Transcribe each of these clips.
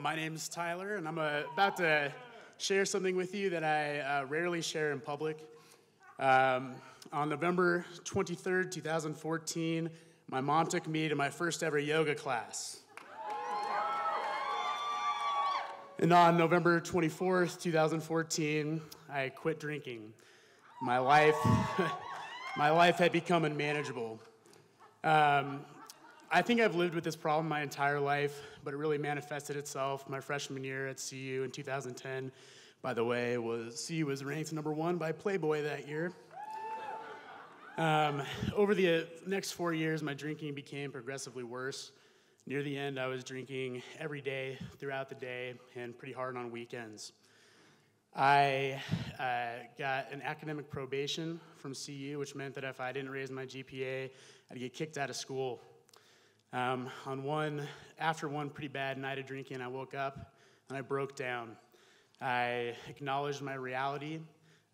my name's Tyler, and I'm about to share something with you that I rarely share in public. On November 23rd, 2014, my mom took me to my first ever yoga class. And on November 24th, 2014, I quit drinking. My life had become unmanageable. I think I've lived with this problem my entire life, but it really manifested itself my freshman year at CU in 2010. By the way, CU was ranked #1 by Playboy that year. Over the next 4 years, my drinking became progressively worse. Near the end, I was drinking every day, throughout the day, and pretty hard on weekends. I got an academic probation from CU, which meant that if I didn't raise my GPA, I'd get kicked out of school. After one pretty bad night of drinking, I woke up and I broke down. I acknowledged my reality.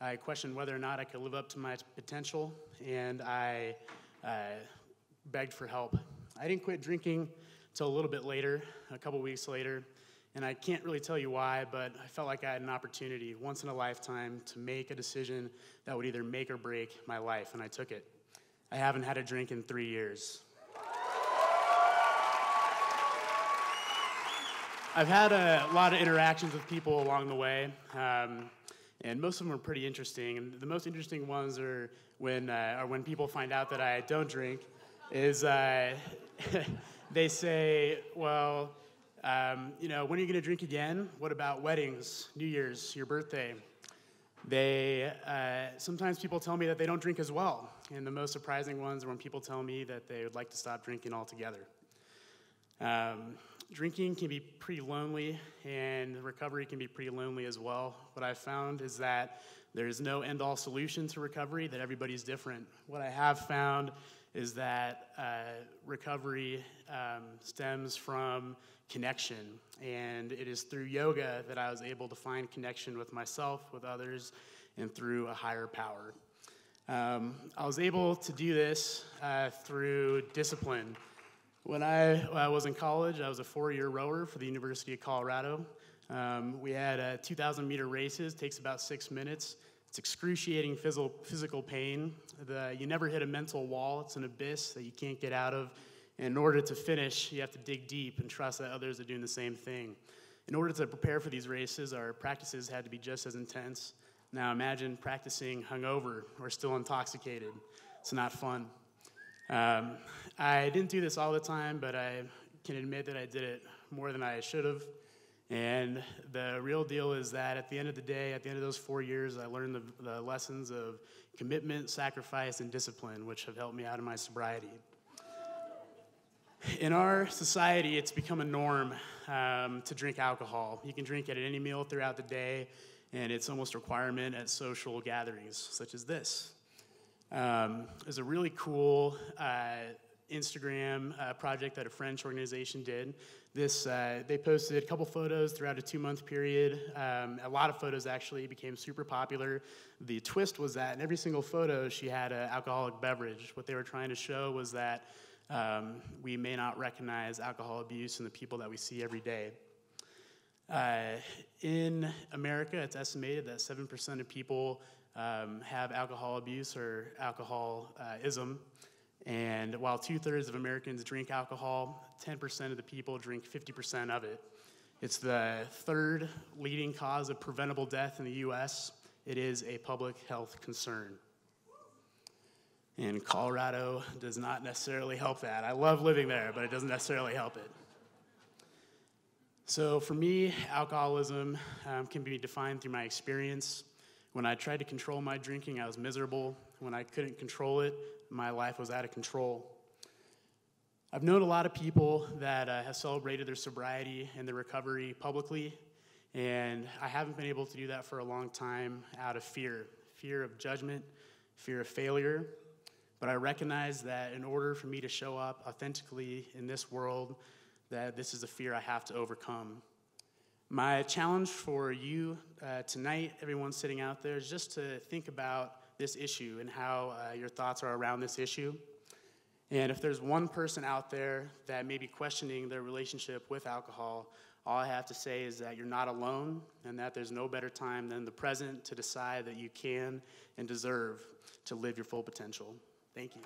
I questioned whether or not I could live up to my potential, and I begged for help. I didn't quit drinking until a little bit later, a couple weeks later, and I can't really tell you why, but I felt like I had an opportunity once in a lifetime to make a decision that would either make or break my life, and I took it. I haven't had a drink in 3 years. I've had a lot of interactions with people along the way, and most of them are pretty interesting. And the most interesting ones are when people find out that I don't drink, is they say, well, when are you going to drink again? What about weddings, New Year's, your birthday? Sometimes people tell me that they don't drink as well. And the most surprising ones are when people tell me that they would like to stop drinking altogether. Drinking can be pretty lonely, and recovery can be pretty lonely as well. What I've found is that there's no end-all solution to recovery, that everybody's different. What I have found is that recovery stems from connection, and it is through yoga that I was able to find connection with myself, with others, and through a higher power. I was able to do this through discipline. When I was in college, I was a 4-year rower for the University of Colorado. We had 2,000-meter races, takes about 6 minutes. It's excruciating physical pain. You never hit a mental wall. It's an abyss that you can't get out of. And in order to finish, you have to dig deep and trust that others are doing the same thing. In order to prepare for these races, our practices had to be just as intense. Now imagine practicing hungover or still intoxicated. It's not fun. I didn't do this all the time, but I can admit that I did it more than I should have. And the real deal is that at the end of the day, at the end of those 4 years, I learned the lessons of commitment, sacrifice, and discipline, which have helped me out of my sobriety. In our society, it's become a norm to drink alcohol. You can drink it at any meal throughout the day, and it's almost a requirement at social gatherings, such as this. There's a really cool Instagram project that a French organization did. They posted a couple photos throughout a 2-month period. A lot of photos actually became super popular. The twist was that in every single photo, she had an alcoholic beverage. What they were trying to show was that we may not recognize alcohol abuse in the people that we see every day. In America, it's estimated that 7% of people have alcohol abuse or alcoholism, and while 2/3 of Americans drink alcohol, 10% of the people drink 50% of it. It's the 3rd leading cause of preventable death in the U.S. It is a public health concern. And Colorado does not necessarily help that. I love living there, but it doesn't necessarily help it. So for me, alcoholism can be defined through my experience. When I tried to control my drinking, I was miserable. When I couldn't control it, my life was out of control. I've known a lot of people that have celebrated their sobriety and their recovery publicly, and I haven't been able to do that for a long time out of fear of judgment, fear of failure. But I recognize that in order for me to show up authentically in this world, that this is a fear I have to overcome. My challenge for you tonight, everyone sitting out there, is just to think about this issue and how your thoughts are around this issue. And if there's one person out there that may be questioning their relationship with alcohol, all I have to say is that you're not alone and that there's no better time than the present to decide that you can and deserve to live your full potential. Thank you.